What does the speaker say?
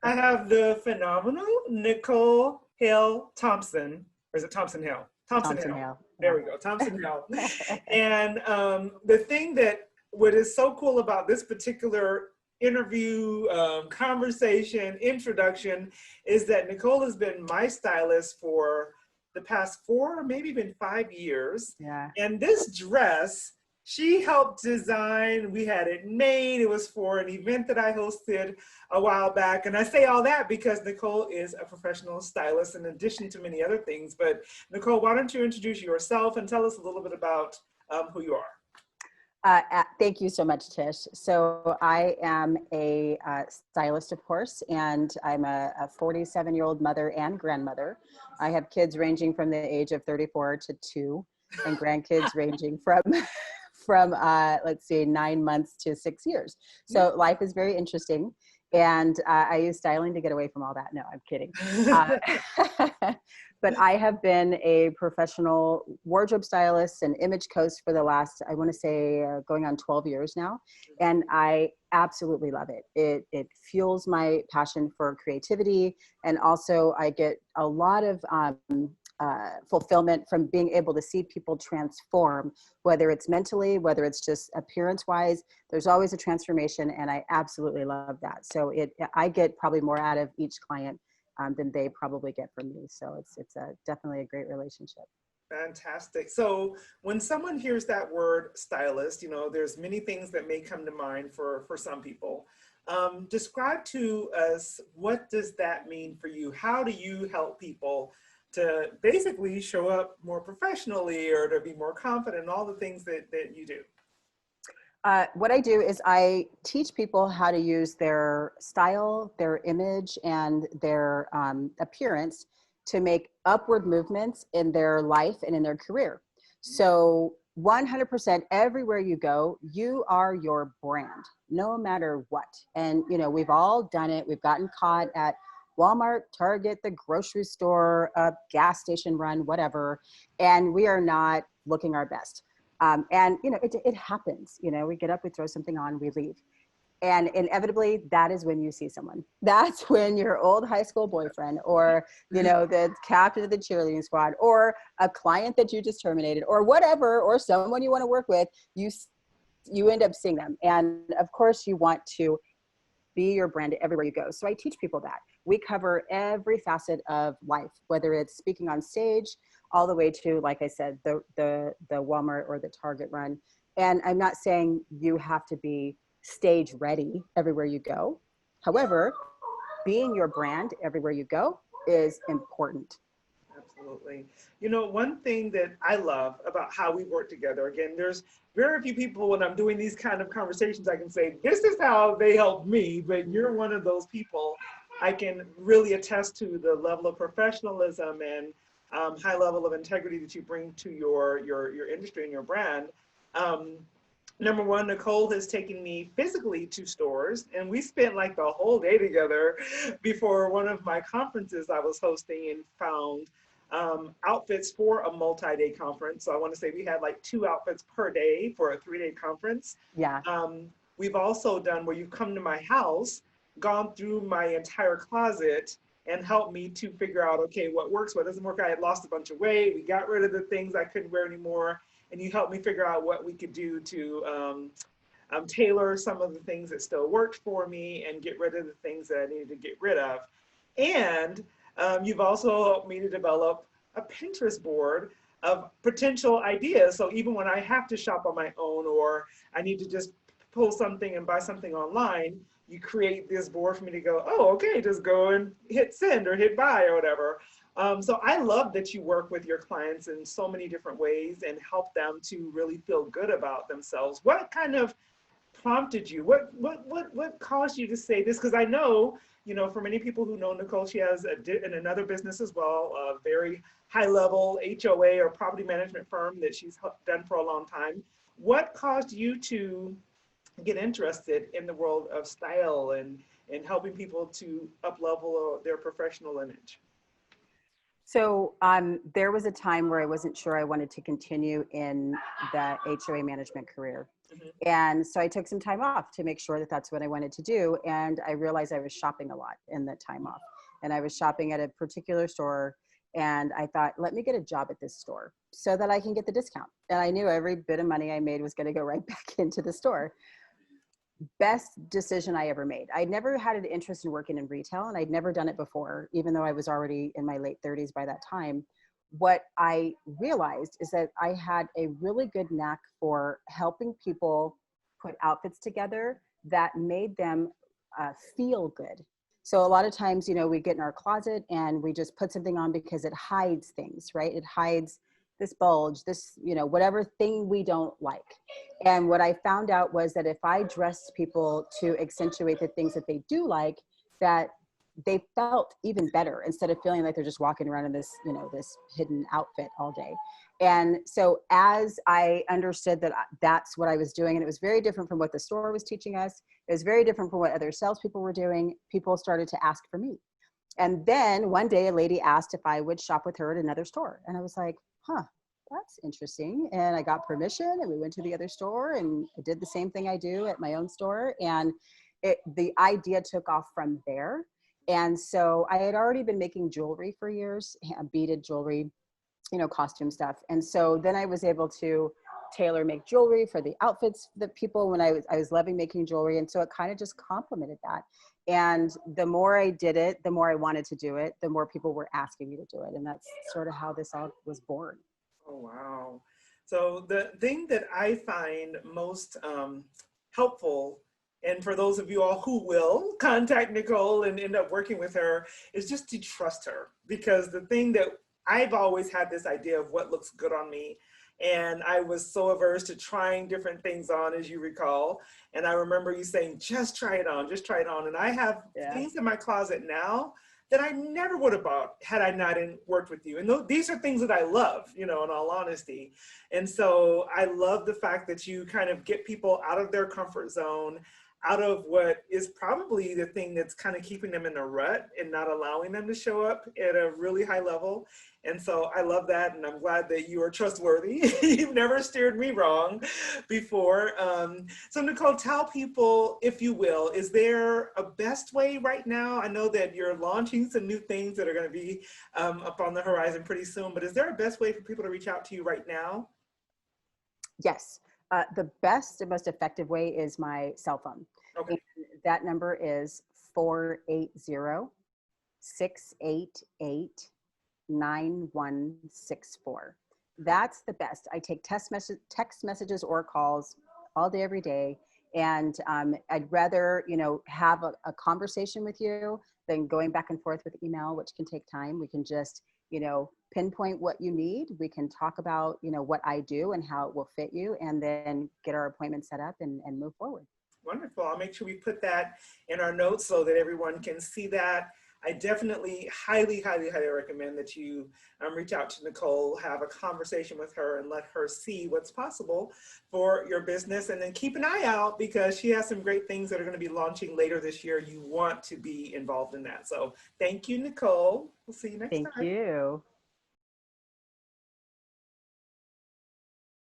I have the phenomenal Nicole Hale Thompson, or is it Thompson-Hale? Thompson-Hale. Thompson-Hale. There Yeah. we go, Thompson-Hale. And the thing that, what is so cool about this particular interview, conversation, introduction, is that Nicole has been my stylist for the past 4, maybe even 5 years. Yeah. And this dress, she helped design. We had it made. It was for an event that I hosted a while back. And I say all that because Nicole is a professional stylist in addition to many other things. But Nicole, why don't you introduce yourself and tell us a little bit about who you are? Thank you so much, Tish. So I am a stylist, of course, and I'm a 47-year-old mother and grandmother. I have kids ranging from the age of 34 to 2, and grandkids ranging from let's see, 9 months to 6 years. So life is very interesting. And I use styling to get away from all that. No, I'm kidding. But I have been a professional wardrobe stylist and image coach for the last, I want to say, going on 12 years now. And I absolutely love it. It fuels my passion for creativity. And also I get a lot of fulfillment from being able to see people transform, whether it's mentally, whether it's just appearance wise. There's always a transformation, and I absolutely love that. So I get probably more out of each client than they probably get from me. So it's definitely a great relationship. Fantastic. So when someone hears that word stylist, there's many things that may come to mind for some people. Describe to us, what does that mean for you? How do you help people to basically show up more professionally, or to be more confident in all the things that you do? What I do is I teach people how to use their style, their image, and their appearance to make upward movements in their life and in their career. So 100% everywhere you go, you are your brand, no matter what. And, we've all done it. We've gotten caught at Walmart, Target, the grocery store, a gas station run, whatever, and we are not looking our best. And it happens. We get up, we throw something on, we leave. And inevitably, that is when you see someone. That's when your old high school boyfriend, or, the captain of the cheerleading squad, or a client that you just terminated, or whatever, or someone you want to work with, you end up seeing them. And of course, you want to be your brand everywhere you go. So I teach people that. We cover every facet of life, whether it's speaking on stage, all the way to, like I said, the Walmart or the Target run. And I'm not saying you have to be stage ready everywhere you go. However, being your brand everywhere you go is important. Absolutely. One thing that I love about how we work together, again, there's very few people when I'm doing these kind of conversations, I can say, this is how they helped me, but you're one of those people. I can really attest to the level of professionalism and high level of integrity that you bring to your industry and your brand. Number one, Nicole has taken me physically to stores, and we spent like the whole day together before one of my conferences I was hosting, and found outfits for a multi-day conference. So I want to say we had like 2 outfits per day for a 3-day conference. Yeah. We've also done where you've come to my house, gone through my entire closet, and helped me to figure out, okay, what works, what doesn't work. I had lost a bunch of weight. We got rid of the things I couldn't wear anymore. And you helped me figure out what we could do to tailor some of the things that still worked for me and get rid of the things that I needed to get rid of. And you've also helped me to develop a Pinterest board of potential ideas. So even when I have to shop on my own, or I need to just pull something and buy something online, you create this board for me to go, oh, okay, just go and hit send or hit buy or whatever. So I love that you work with your clients in so many different ways and help them to really feel good about themselves. What kind of prompted you? What caused you to say this? Because I know, for many people who know Nicole, she has another business as well, a very high level HOA or property management firm that she's done for a long time. What caused you to get interested in the world of style and helping people to up-level their professional image? So there was a time where I wasn't sure I wanted to continue in the HOA management career. Mhm. And so I took some time off to make sure that that's what I wanted to do. And I realized I was shopping a lot in that time off. And I was shopping at a particular store. And I thought, let me get a job at this store so that I can get the discount. And I knew every bit of money I made was going to go right back into the store. Best decision I ever made. I'd never had an interest in working in retail, and I'd never done it before, even though I was already in my late 30s by that time. What I realized is that I had a really good knack for helping people put outfits together that made them feel good. So a lot of times, you know, we get in our closet and we just put something on because it hides things, right? It hides this bulge, this, you know, whatever thing we don't like. And what I found out was that if I dressed people to accentuate the things that they do like, that they felt even better instead of feeling like they're just walking around in this, you know, this hidden outfit all day. And so as I understood that that's what I was doing, and it was very different from what the store was teaching us, it was very different from what other salespeople were doing, people started to ask for me. And then one day a lady asked if I would shop with her at another store. And I was like, huh, that's interesting. And I got permission and we went to the other store and I did the same thing I do at my own store. And the idea took off from there. And so I had already been making jewelry for years, beaded jewelry, you know, costume stuff. And so then I was able to tailor make jewelry for the outfits that people, when I was loving making jewelry. And so it kind of just complemented that. And the more I did it, the more I wanted to do it, the more people were asking me to do it. And that's sort of how this all was born. Oh, wow. So the thing that I find most helpful, and for those of you all who will contact Nicole and end up working with her, is just to trust her. Because the thing that I've always had this idea of what looks good on me, and I was so averse to trying different things on, as you recall. And I remember you saying, just try it on, just try it on. And I have things in my closet now that I never would have bought had I not worked with you. And these are things that I love, you know, in all honesty. And so I love the fact that you kind of get people out of their comfort zone, out of what is probably the thing that's kind of keeping them in a rut and not allowing them to show up at a really high level. And so I love that, and I'm glad that you are trustworthy. You've never steered me wrong before. So Nicole, tell people, if you will, is there a best way right now? I know that you're launching some new things that are going to be up on the horizon pretty soon, but is there a best way for people to reach out to you right now? Yes. The best and most effective way is my cell phone. Okay. And that number is 480-688-9164. That's the best. I take text messages or calls all day, every day. And I'd rather, you know, have a conversation with you than going back and forth with email, which can take time. We can just, you know, pinpoint what you need. We can talk about, you know, what I do and how it will fit you, and then get our appointment set up and move forward. Wonderful. I'll make sure we put that in our notes so that everyone can see that. I definitely highly, highly, highly recommend that you reach out to Nicole, have a conversation with her, and let her see what's possible for your business. And then keep an eye out, because she has some great things that are going to be launching later this year. You want to be involved in that. So thank you, Nicole. We'll see you next time. Thank you.